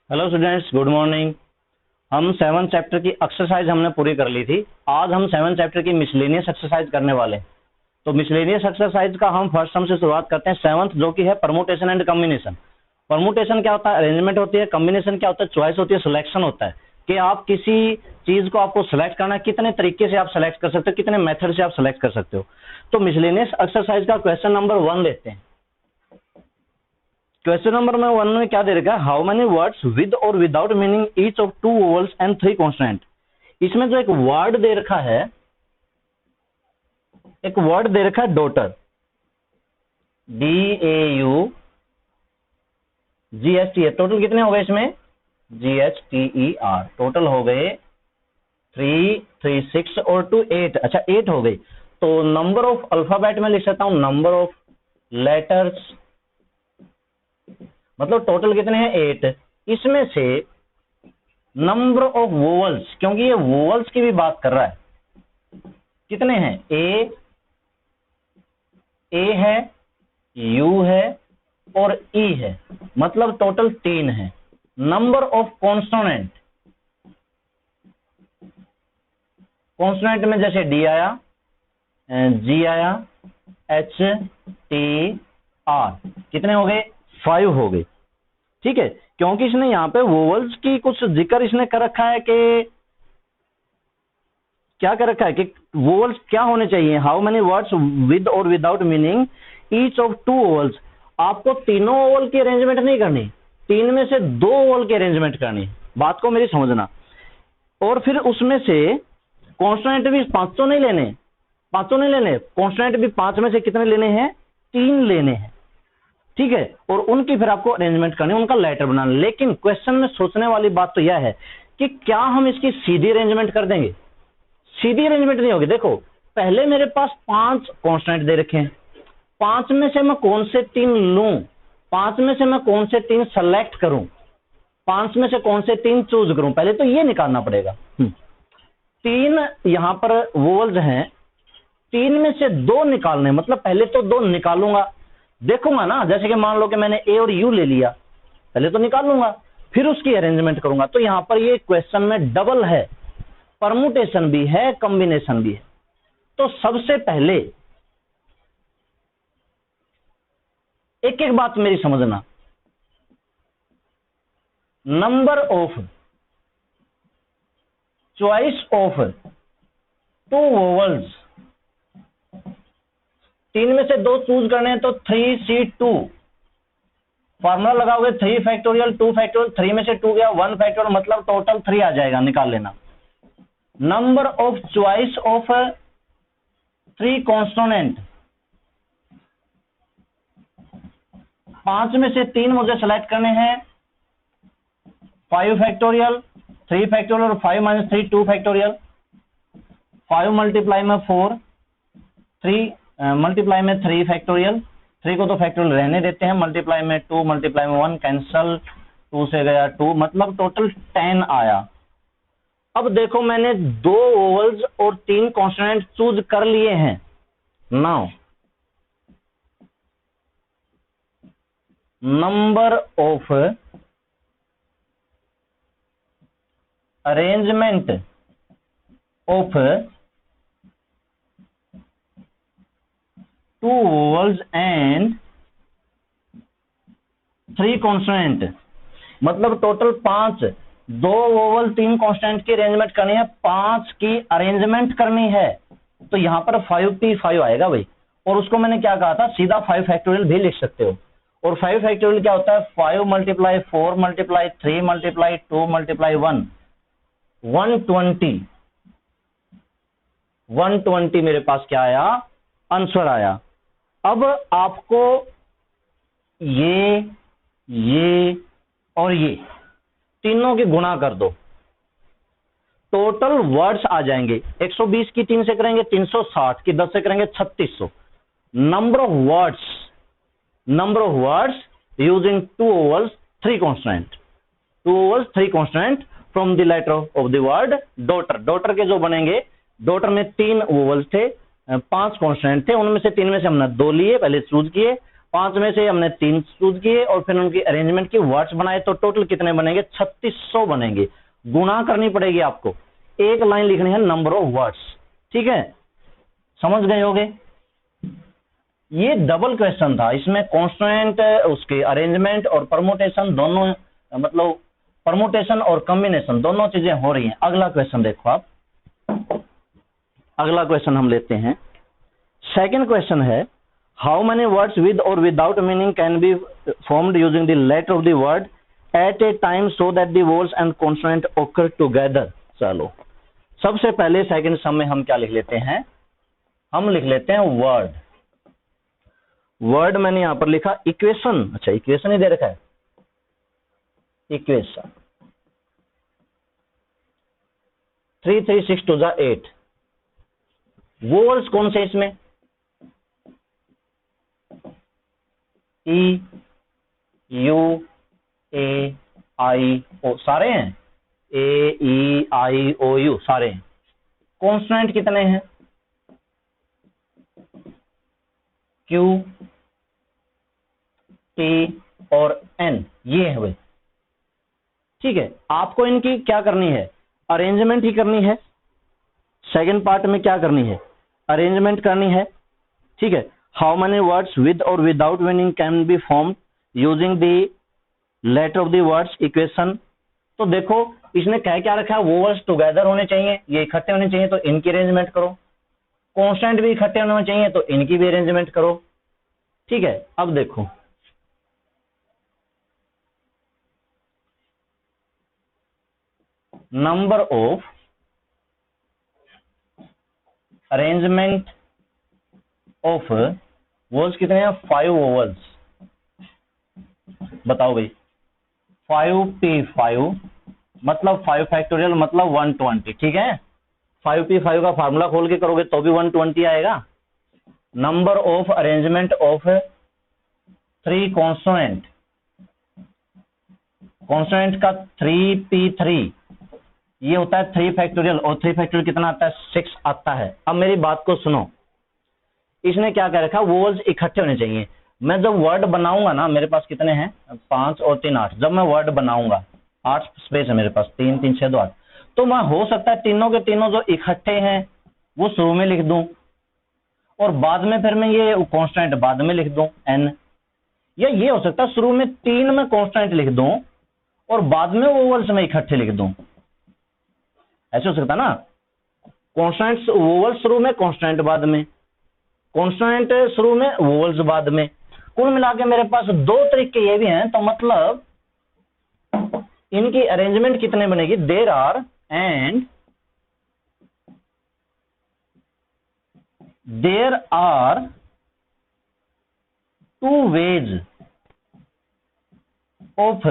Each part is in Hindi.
Hello students, good morning. हम 7 चैप्टर की एक्सरसाइज हमने पूरी कर ली थी। आज हम 7 चैप्टर की मिसलेनियस एक्सरसाइज करने वाले हैं। तो मिसलेनियस एक्सरसाइज का हम फर्स्ट सम से शुरुआत करते हैं, 7th, जो कि है परमुटेशन एंड कॉम्बिनेशन। परमुटेशन क्या होता है? अरेंजमेंट होती है। कॉम्बिनेशन क्या होता है? चॉइस होती है, सिलेक्शन होता है कि आप किसी चीज को आपको सेलेक्ट करना है, कितने तरीके से आप सेलेक्ट कर सकते हो, कितने मेथड से आप सेलेक्ट कर सकते हो। तो मिसलेनियस एक्सरसाइज का क्वेश्चन नंबर 1 लेते हैं। क्वेश्चन नंबर 1 में क्या दे रखा है? हाउ मेनी वर्ड्स विद और without meaning each of 2 vowels and 3 consonant. इसमें जो एक वर्ड दे रखा है, एक वर्ड दे रखा है डॉटर, DAUGHT। टोटल कितने हो गए इसमें? GHTER। टोटल हो गए 3, 3, 6 और 2, 8। अच्छा, 8 हो गई। तो नंबर ऑफ अल्फाबेट में लिख सकता हूं, नंबर ऑफ लेटर्स, मतलब टोटल कितने हैं? 8। इसमें से नंबर ऑफ वोवल्स, क्योंकि ये वोवल्स की भी बात कर रहा है, कितने हैं? ए है, यू है और ई है, मतलब टोटल 3 है। नंबर ऑफ कॉन्सोनेंट, कॉन्सोनेंट में जैसे डी आया, जी आया, एच, टी, आर, कितने हो गए? 5 हो गए। ठीक है, क्योंकि इसने यहाँ पे वोवल्स की कुछ जिक्र इसने कर रखा है कि क्या कर रखा है कि वोवल्स क्या होने चाहिए। हाउ मेनी वर्ड्स विद और without meaning each of 2 vowels. आपको तीनों वोवल की अरेंजमेंट नहीं करनी, 3 में से 2 वोवल की अरेंजमेंट करनी। बात को मेरी समझना। और फिर उसमें से कॉन्सोनेंट भी 500 नहीं लेने, 500 नहीं लेने। कॉन्सोनेंट भी 5 में से कितने लेने हैं? 3 लेने हैं। ठीक है, और उनकी फिर आपको अरेंजमेंट करनी, उनका लेटर बनाना। लेकिन क्वेश्चन में सोचने वाली बात तो यह है कि क्या हम इसकी सीधी अरेंजमेंट कर देंगे? सीधी अरेंजमेंट नहीं होगी। देखो, पहले मेरे पास 5 कॉन्स्टेंट दे रखे हैं, 5 में से मैं कौन से 3 लूं, 5 में से मैं कौन से 3 सेलेक्ट करूं, 5 में से कौन से 3 चूज करूं, पहले तो ये निकालना पड़ेगा। 3 यहां पर वोवल्स हैं, 3 में से 2 निकालने, मतलब पहले तो 2 निकालूंगा, देखूंगा ना। जैसे कि मान लो कि मैंने ए और यू ले लिया, पहले तो निकाल लूंगा, फिर उसकी अरेंजमेंट करूंगा। तो यहां पर ये क्वेश्चन में डबल है, परमुटेशन भी है, कॉम्बिनेशन भी है। तो सबसे पहले एक एक बात मेरी समझना। Number of choice of 2 vowels, 3 में से 2 चूज करने हैं, तो 3C2 फॉर्मूला लगाओगे, 3 फैक्टोरियल 2 फैक्टोरियल, 3 में से 2 गया, 1 फैक्टोरियल, मतलब टोटल 3 आ जाएगा, निकाल लेना। Number of choice of 3 consonant, 5 में से 3 मुझे सेलेक्ट करने हैं, 5 फैक्टोरियल, 3 फैक्टोरियल और 5 माइनस 3 2 फैक्टोरियल। 5 मल्टीप्लाई में 4, 3 मल्टीप्लाई में 3 फैक्टोरियल, 3 को तो फैक्टोरियल रहने देते हैं, मल्टीप्लाई में 2, मल्टीप्लाई में 1 कैंसल, 2 से गया 2, मतलब टोटल 10 आया। अब देखो, मैंने 2 वोवल्स और 3 कॉन्सोनेंट चूज कर लिए हैं। Now number of arrangement of 2 vowels and 3 consonant, मतलब टोटल 5, 2 वोवल 3 कॉन्स्टेंट की अरेंजमेंट करनी है, 5 की अरेंजमेंट करनी है। तो यहां पर 5P5 आएगा भाई। और उसको मैंने क्या कहा था, सीधा 5 फैक्टोरियल भी लिख सकते हो। और 5 फैक्टोरियल क्या होता है? 5 मल्टीप्लाई 4 मल्टीप्लाई 3 मल्टीप्लाई 2 मल्टीप्लाई 1, 120। 120 मेरे पास क्या आया? आंसर आया। अब आपको ये और ये तीनों की गुणा कर दो, टोटल वर्ड्स आ जाएंगे। 120 की 3 से करेंगे 360, की 10 से करेंगे 3600। Number of words using 2 vowels 3 constant, 2 vowels 3 constant from the letter of the word daughter. Daughter के जो बनेंगे, डॉटर में 3 वोवल्स थे, 5 कॉन्स्टेंट थे, उनमें से 3 में से हमने 2 लिए, पहले चूज किए, 5 में से हमने 3 चूज किए और फिर उनकी अरेंजमेंट की वर्ड्स बनाए, तो टोटल कितने बनेंगे? 3600 बनेंगे। गुणा करनी पड़ेगी आपको, एक लाइन लिखनी है नंबर ऑफ वर्ड्स। ठीक है, समझ गए होगे? ये डबल क्वेश्चन था, इसमें कॉन्स्टेंट, उसके अरेंजमेंट और परमुटेशन दोनों, मतलब परमुटेशन और कॉम्बिनेशन दोनों चीजें हो रही हैं। अगला क्वेश्चन देखो आप, अगला क्वेश्चन हम लेते हैं। सेकंड क्वेश्चन है, हाउ मेनी वर्ड्स विद और without meaning can be formed using the letter of the word at a time so that the vowels and consonant occur together. चलो सबसे पहले सेकंड सम में हम क्या लिख लेते हैं? हम लिख लेते हैं वर्ड। वर्ड मैंने यहां पर लिखा इक्वेशन। अच्छा, इक्वेशन ही दे रखा है, इक्वेशन 3 3 6 2 8। वोवल्स कौन से इसमें? ई, यू, ए, आई, ओ, सारे हैं। ए, ई, आई, ओ, यू सारे हैं। कॉन्स्टेंट कितने हैं? क्यू, टी और एन, ये है भाई। ठीक है, आपको इनकी क्या करनी है? अरेंजमेंट ही करनी है। सेकंड पार्ट में क्या करनी है? अरेंजमेंट करनी है। ठीक है, हाउ मेनी वर्ड्स विद और without meaning can be formed using the letter of the words equation. तो देखो इसने क्या रखा है? वोवल्स टुगेदर होने चाहिए, ये इकट्ठे होने चाहिए, तो इनकी अरेंजमेंट करो। कॉन्स्टेंट भी इकट्ठे होने चाहिए, तो इनकी भी अरेंजमेंट करो। ठीक है, अब देखो number of arrangement of vowels कितने हैं? 5 वोवल्स। बताओ भाई, 5p5 मतलब 5 फैक्टोरियल मतलब 120। ठीक है, 5p5 का फार्मूला खोल के करोगे तो भी 120 आएगा। Number of arrangement of 3 consonant, consonant का 3p3 ये होता है 3 फैक्टोरियल, और 3 फैक्टोरियल कितना आता है? 6 आता है। अब मेरी बात को सुनो, इसने क्या कह रखा? वोवल्स इकट्ठे होने चाहिए। मैं जब वर्ड बनाऊंगा ना, मेरे पास कितने हैं? 5 और 3 8। जब मैं वर्ड बनाऊंगा, 8 स्पेस है मेरे पास, 3 3 6 2 8, तो मैं हो सकता है तीनों के तीनों जो इकट्ठे हैं वो शुरू में लिख दूं, और बाद में फिर मैं ये कांस्टेंट बाद में लिख दूं n। या ये हो सकता है शुरू में 3 में कांस्टेंट लिख दूं और बाद में वोवल्स में इकट्ठे लिख दूं। ऐसे हो सकता ना, कांस्टेंट वोवल्स शुरू में, कांस्टेंट बाद में, कांस्टेंट शुरू में, वोवल्स बाद में। कुल मिला के मेरे पास 2 तरीके ये भी हैं, तो मतलब इनकी अरेंजमेंट कितने बनेगी? There are and there are 2 ways of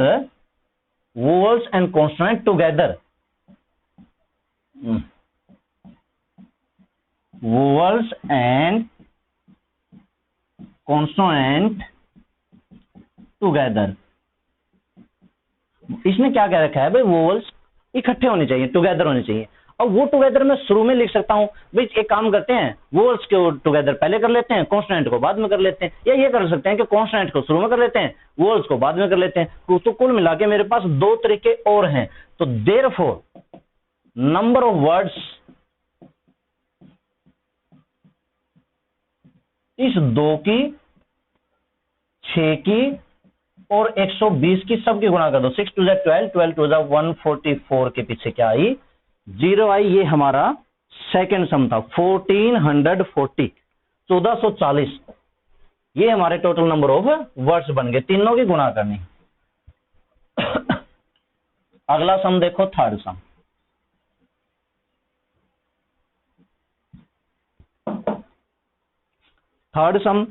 vowels and consonant together. Vowels and consonant together. इसने क्या कह रखा है भाई? वोवल्स इकट्ठे होने चाहिए, टुगेदर होने चाहिए। अब वो टुगेदर मैं शुरू में लिख सकता हूं भाई। एक काम करते हैं, वोवल्स को टुगेदर पहले कर लेते हैं, कॉन्स्टेंट को बाद में कर लेते हैं, या ये कर सकते हैं कि कॉन्स्टेंट को शुरू में कर लेते हैं, वोवल्स को बाद में कर लेते हैं। तो कुल मिला के मेरे पास 2 तरीके और हैं। तो देयरफॉर नंबर ऑफ वर्ड्स इस 2 की, 6 की और 120 की सबकी गुणा कर दो। 6 2 12, 12 2 144 के पीछे क्या आई? 0 आई। ये हमारा सेकंड सम था, 1440, 1440। ये हमारे टोटल नंबर ऑफ वर्ड्स बन गए, तीनों की गुणा करनी। अगला सम देखो, third sum. Third sum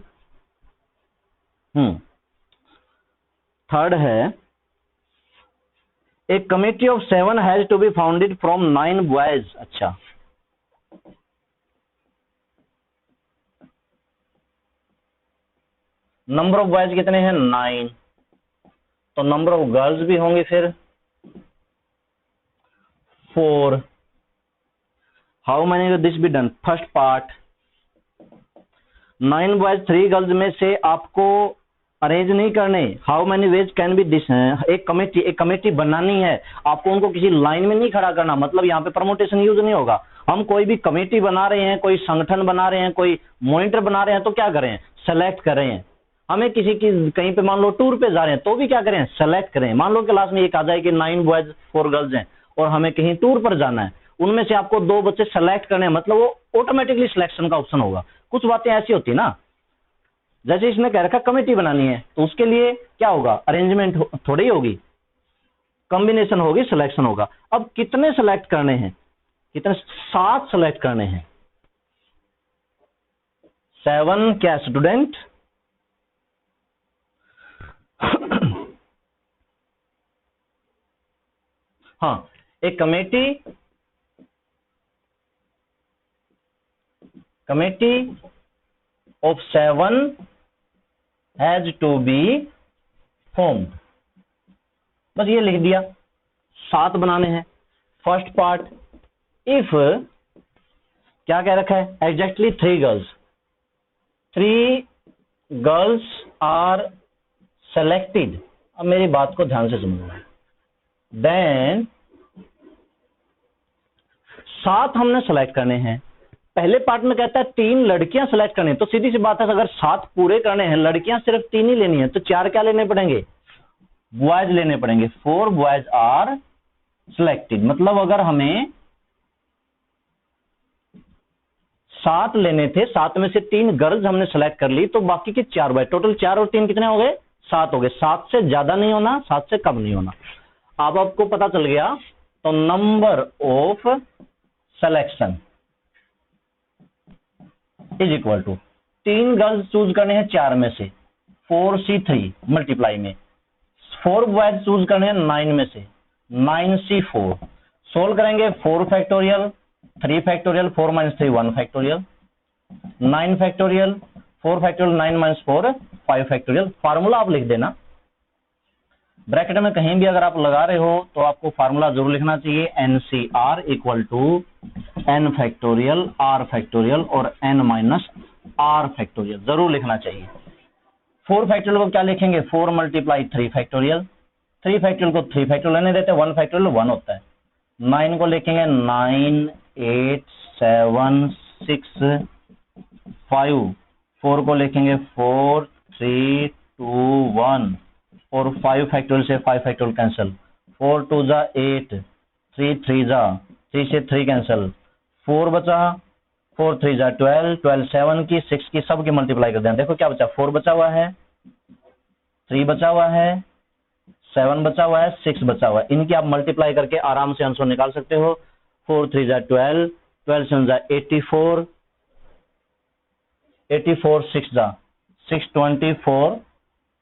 third है, a committee of 7 has to be founded from 9 boys. अच्छा, नंबर ऑफ बॉयज कितने हैं? 9। तो नंबर ऑफ गर्ल्स भी होंगे फिर 4। How many will this be done? First part, 9 boys 3 girls में से आपको अरेंज नहीं करने। How many ways can be this, एक कमेटी बनानी है, आपको उनको किसी लाइन में नहीं खड़ा करना, मतलब यहाँ पे परमोटेशन यूज नहीं होगा। हम कोई भी कमेटी बना रहे हैं, कोई संगठन बना रहे हैं, कोई मॉनिटर बना रहे हैं, तो क्या करें, सेलेक्ट कर रहे हैं। हमें किसी की कहीं पे मान लो टूर पे जा रहे हैं, तो भी क्या करें, सेलेक्ट करें। मान लो क्लास में एक आ जाए कि 9 बॉयज 4 गर्ल्स हैं और हमें कहीं टूर पर जाना है, उनमें से आपको 2 बच्चे सेलेक्ट करने हैं, मतलब वो ऑटोमेटिकली सिलेक्शन का ऑप्शन होगा। कुछ बातें ऐसी होती ना, जैसे इसने कह रखा कमेटी बनानी है, तो उसके लिए क्या होगा, अरेंजमेंट थोड़ी होगी, कॉम्बिनेशन होगी, सिलेक्शन होगा। अब कितने सेलेक्ट करने हैं, कितने, 7 सेलेक्ट करने हैं। 7 क्या स्टूडेंट? हाँ, एक committee of 7 has to be formed। बस ये लिख दिया, 7 बनाने हैं। फर्स्ट पार्ट, इफ क्या कह रखा है, एग्जैक्टली 3 गर्ल्स आर सेलेक्टेड। अब मेरी बात को ध्यान से समझना, देन 7 हमने सेलेक्ट करने हैं। पहले पार्ट में कहता है 3 लड़कियां सेलेक्ट करनी है, तो सीधी सी बात है, अगर 7 पूरे करने हैं, लड़कियां सिर्फ 3 ही लेनी है, तो 4 क्या लेने पड़ेंगे, बॉयज लेने पड़ेंगे। 4 बॉयज आर सिलेक्टेड, मतलब अगर हमें 7 लेने थे, 7 में से 3 गर्ल्स हमने सेलेक्ट कर ली, तो बाकी के 4 बॉयज, टोटल 4 और 3 कितने हो गए, 7 हो गए। 7 से ज्यादा नहीं होना, 7 से कम नहीं होना। अब आपको पता चल गया, तो number of selection is equal to 3 girls choose करने हैं 4 में से, 4C3 मल्टीप्लाई में 4 बॉयज चूज करने हैं 9 में से, 9C4 सोल्व करेंगे। 4 factorial 3 factorial 4 - 3 1 factorial 9 factorial 4 factorial 9 - 4 5 factorial. Formula आप लिख देना ब्रैकेट में, कहीं भी अगर आप लगा रहे हो तो आपको फार्मूला जरूर लिखना चाहिए, NCR equal to n factorial r factorial और n माइनस r फैक्टोरियल जरूर लिखना चाहिए। 4 फैक्टोरियल को क्या लिखेंगे, 4 × 3 फैक्टोरियल, 3 फैक्टोरियल को 3 फैक्टोरियल लेने देते हैं, 1 फैक्टोरियल 1 होता है। 9 को लिखेंगे 9 8 7 6 5, 4 को लिखेंगे 4 3 2 1 और 5 फैक्टोरियल से 5 फैक्टोरियल कैंसिल, 4 2 जा 8, 3 3 जा 3 से 3 कैंसिल, 4 बचा, 4 3 जा 12, 12 7 की 6 की सब की मल्टीप्लाई कर दें। देखो क्या बचा, 4 बचा हुआ है, 3 बचा हुआ है, 7 बचा हुआ है, 6 बचा हुआ है। इनकी आप मल्टीप्लाई करके आराम से आंसर निकाल सकते हो। 4 3 जा 12, 12 7 जा 84, 84 6 जा 6 24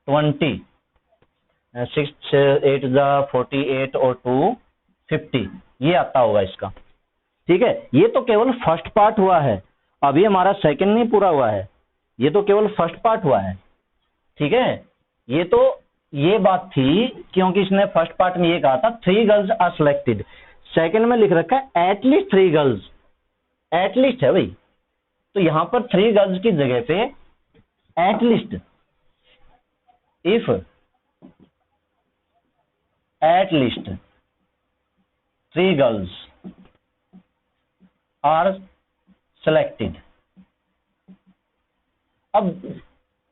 20, 6 8 जा 48 और 2 50, ये आता होगा इसका। ठीक है, ये तो केवल फर्स्ट पार्ट हुआ है, अभी हमारा सेकंड नहीं पूरा हुआ है, ये तो केवल फर्स्ट पार्ट हुआ है। ठीक है, ये तो ये बात थी क्योंकि इसने फर्स्ट पार्ट में ये कहा था 3 गर्ल्स आर सिलेक्टेड, सेकंड में लिख रखा है एटलीस्ट 3 गर्ल्स, एटलीस्ट है भाई, तो यहां पर 3 गर्ल्स की जगह पे at least, if at least 3 girls are selected. अब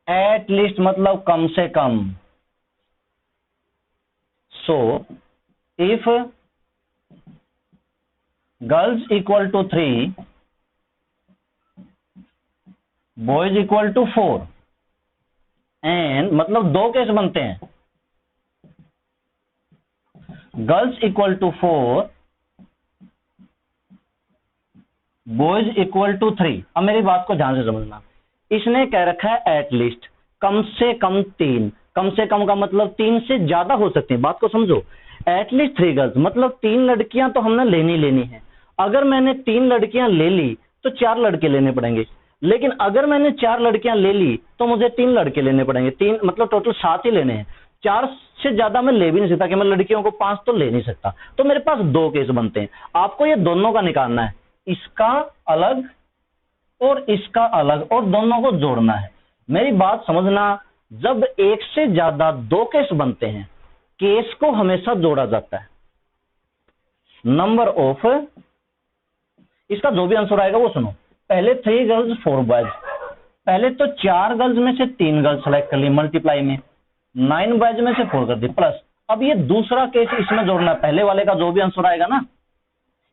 एटलीस्ट मतलब कम से कम, so if girls equal to 3 boys equal to 4 and, मतलब 2 केस बनते हैं, girls equal to 4 boys equal to 3। अब मेरी बात को ध्यान से समझना, इसने कह रखा है एटलीस्ट, कम से कम 3, कम से कम का मतलब 3 से ज्यादा हो सकते हैं, बात को समझो। एटलीस्ट 3 गर्ल्स मतलब 3 लड़कियां तो हमने लेनी है। अगर मैंने 3 लड़कियां ले ली तो 4 लड़के लेने पड़ेंगे, लेकिन अगर मैंने 4 लड़कियां ले ली तो मुझे 3 लड़के लेने पड़ेंगे, 3 मतलब टोटल 7 ही लेने हैं। 4 से ज्यादा मैं ले भी नहीं सकता कि मैं लड़कियों को 5 तो ले नहीं सकता, तो मेरे पास 2 केस बनते हैं। आपको ये दोनों का निकालना है, इसका अलग और इसका अलग, और दोनों को जोड़ना है। मेरी बात समझना, जब एक से ज्यादा दो केस बनते हैं, केस को हमेशा जोड़ा जाता है। नंबर ऑफ, इसका जो भी आंसर आएगा वो सुनो। पहले 3 गर्ल्स 4 बॉयज, पहले तो 4 गर्ल्स में से 3 गर्ल्स सेलेक्ट कर ली, मल्टीप्लाई में 9 बॉयज में से 4 कर दी, प्लस अब ये दूसरा केस इसमें जोड़ना है। पहले वाले का जो भी आंसर आएगा ना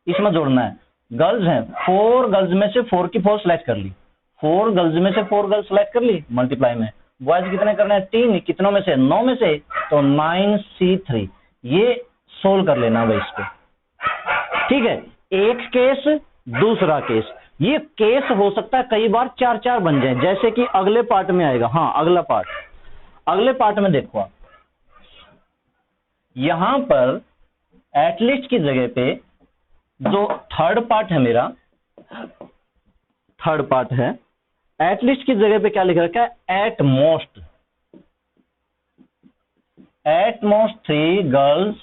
इसमें जोड़ना है। गर्ल्स हैं, 4 गर्ल्स में से 4 की 4 सेलेक्ट कर ली, 4 गर्ल्स में से 4 गर्ल्स सेलेक्ट कर ली मल्टीप्लाई में। बॉयज कितने करने हैं? 3, कितनों में से? 9 में से, तो 9C3। ये सोल्व कर लेना भाई इसको, ठीक है। एक केस दूसरा केस, ये केस हो सकता है कई बार 4-4 बन जाए, जैसे कि अगले पार्ट में आएगा। हाँ अगला पार्ट, अगले पार्ट में देखो आप, यहां पर एटलीस्ट की जगह पे जो थर्ड पार्ट है मेरा, थर्ड पार्ट है, एटलीस्ट की जगह पे क्या लिख रखा है? At most 3 girls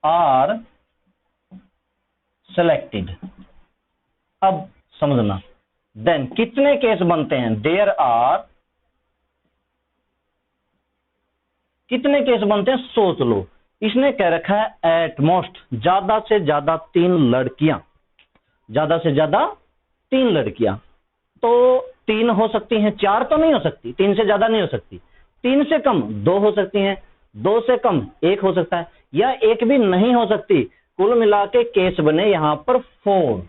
are selected. अब समझना, देन कितने केस बनते हैं? देयर आर, कितने केस बनते हैं सोच लो। इसने कह रखा है एट मोस्ट, ज्यादा से ज्यादा 3 लड़कियां, ज्यादा से ज्यादा 3 लड़कियां। तो 3 हो सकती हैं, 4 तो नहीं हो सकती, 3 से ज्यादा नहीं हो सकती, 3 से कम 2 हो सकती हैं, 2 से कम 1 हो सकता है, या 1 भी नहीं हो सकती। कुल मिला के केस बने यहां पर 4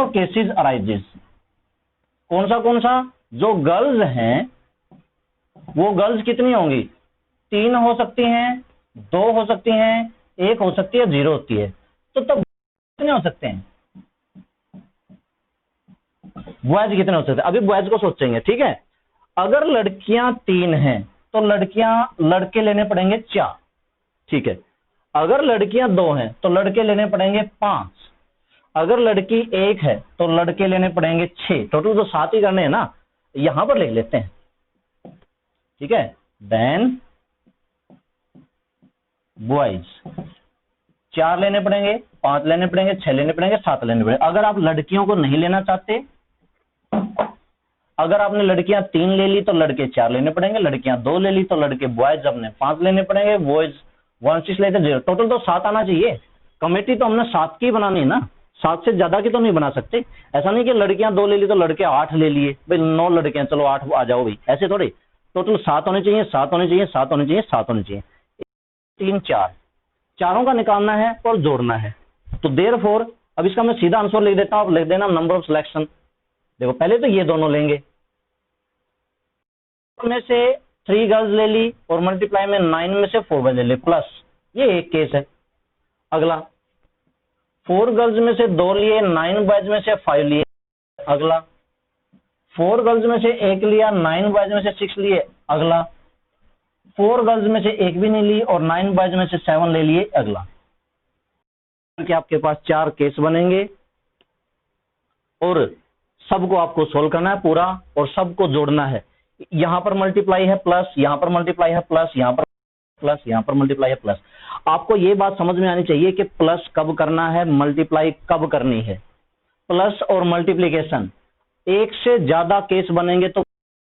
केसेस अराइजेस। कौन सा? जो गर्ल्स हैं वो गर्ल्स कितनी होंगी? 3 हो सकती हैं, 2 हो सकती हैं, 1 हो सकती है, 0 होती है। तो तब कितने हो सकते हैं? बॉयज कितने हो सकते हैं? अभी बॉयज को सोचेंगे, ठीक है। अगर लड़कियां 3 हैं तो लड़के लेने पड़ेंगे 4, ठीक है। अगर लड़कियां 2 हैं तो लड़के लेने पड़ेंगे 5। अगर लड़की 1 है तो लड़के लेने पड़ेंगे 6। टोटल तो 7 ही करने हैं ना, यहां पर लिख लेते हैं, ठीक है। देन बॉयज 4 लेने पड़ेंगे, 5 लेने पड़ेंगे, 6 लेने पड़ेंगे, 7 लेने पड़ेंगे। अगर आप लड़कियों को नहीं लेना चाहते, अगर आपने लड़कियां 3 ले ली तो लड़के 4 लेने पड़ेंगे, लड़कियां 2 ले ली तो लड़के बॉयज अपने 5 लेने पड़ेंगे, बॉयज 1 6 लेते 0। टोटल तो 7 आना चाहिए। कमेटी तो हमने 7 की बनानी है ना, 7 से ज्यादा की तो नहीं बना सकते। ऐसा नहीं कि लड़कियां 2 ले ली तो लड़के 8 ले लिए, भाई 9 लड़के हैं चलो 8 आ जाओ भाई, ऐसे थोड़ी। टोटल 7 होने चाहिए, 7 होने चाहिए, 7 होने चाहिए, 7 होने चाहिए। 3 4, चारों का निकालना है और जोड़ना है। तो देयरफॉर अब इसका मैं सीधा आंसर लिख देता हूं, आप लिख देना नंबर ऑफ सिलेक्शन। देखो पहले तो ये दोनों लेंगे, में से 3 गर्ल्स ले ली और मल्टीप्लाई में 9 में से 4 ले ली, प्लस ये एक केस है। अगला 4 गर्ल्स में से 2 लिए, 9 बॉयज में से 5 लिए। अगला 4 गर्ल्स में से 1 लिया, 9 बॉयज में से 6 लिए। अगला 4 गर्ल्स में से 1 भी नहीं ली और 9 बॉयज में से 7 ले लिए। अगला कि आपके पास 4 केस बनेंगे और सबको आपको सोल्व करना है पूरा और सबको जोड़ना है। यहां पर मल्टीप्लाई है प्लस, यहां पर मल्टीप्लाई है प्लस, यहां पर प्लस, यहां पर मल्टीप्लाई है प्लस। आपको यह बात समझ में आनी चाहिए कि प्लस कब करना है, मल्टीप्लाई कब करनी है। प्लस और मल्टीप्लीकेशन, एक से ज्यादा केस बनेंगे तो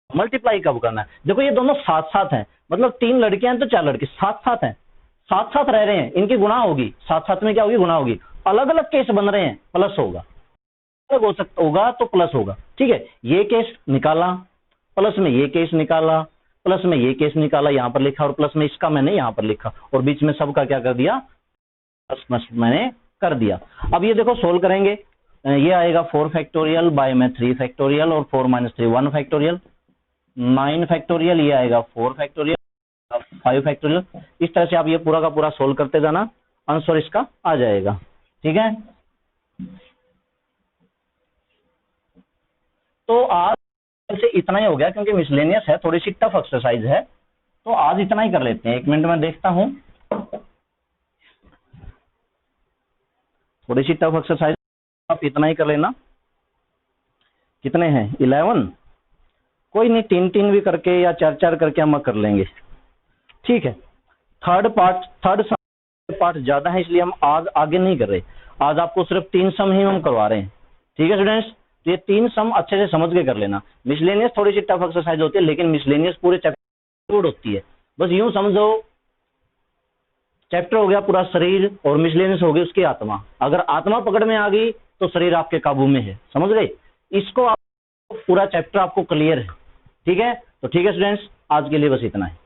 मल्टीप्लाई कब करना है। देखो ये दोनों साथ साथ हैं, मतलब 3 लड़कियां हैं तो 4 लड़के साथ साथ हैं, साथ साथ रह रहे हैं, इनकी गुणा होगी, साथ साथ में क्या होगी? गुणा होगी। अलग अलग केस बन रहे हैं, प्लस होगा, अलग हो सकता होगा तो प्लस होगा, ठीक है। ये केस निकाला, प्लस में ये केस निकाला, प्लस में ये केस निकाला, यहां पर लिखा, और प्लस में इसका मैंने यहां पर लिखा, और बीच में सबका क्या कर दिया? प्लस मैंने कर दिया। अब ये देखो सोल्व करेंगे, ये आएगा 4 फैक्टोरियल बाय में 3 फैक्टोरियल और 4 - 3 1 फैक्टोरियल, 9 फैक्टोरियल, ये आएगा 4 फैक्टोरियल, 5 फैक्टोरियल। इस तरह से आप ये पूरा का पूरा सोल्व करते जाना, आंसर इसका आ जाएगा, ठीक है। तो आज से इतना ही हो गया, क्योंकि मिसलेनियस है, थोड़ी सी टफ एक्सरसाइज है, तो आज इतना ही कर लेते हैं। 1 मिनट में देखता हूं, थोड़ी सी टफ एक्सरसाइज, आप इतना ही कर लेना। कितने हैं? 11। कोई नहीं, 3-3 भी करके या 4-4 करके हम कर लेंगे, ठीक है। थर्ड पार्ट ज्यादा है, इसलिए हम आज आगे नहीं कर रहे। आज आपको सिर्फ 3 सम ही हम करवा रहे हैं, ठीक है स्टूडेंट्स, तो ये 3 सम अच्छे से समझ के कर लेना। मिसलेनियस थोड़ी सी टफ एक्सरसाइज होती है, लेकिन मिसलेनियस पूरे चैप्टर होती है। बस यूं समझो, चैप्टर हो गया पूरा शरीर और मिसलेनियस हो गई उसकी आत्मा। अगर आत्मा पकड़ में आ गई तो शरीर आपके काबू में है, समझ गए? इसको आप पूरा चैप्टर आपको क्लियर है। ठीक है, तो ठीक है स्टूडेंट्स, आज के लिए बस इतना है।